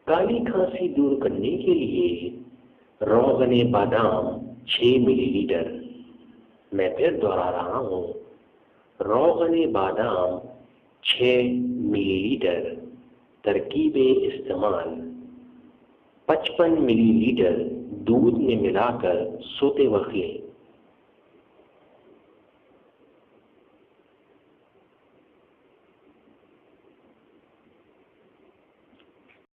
काली खांसी दूर करने के लिए रोगने बादाम 6 मिलीलीटर। मैं फिर दोहरा रहा हूँ, रोगने बादाम 6 मिलीलीटर। तरकीबे इस्तेमाल: 55 मिलीलीटर दूध में मिलाकर सोते वक्त लें।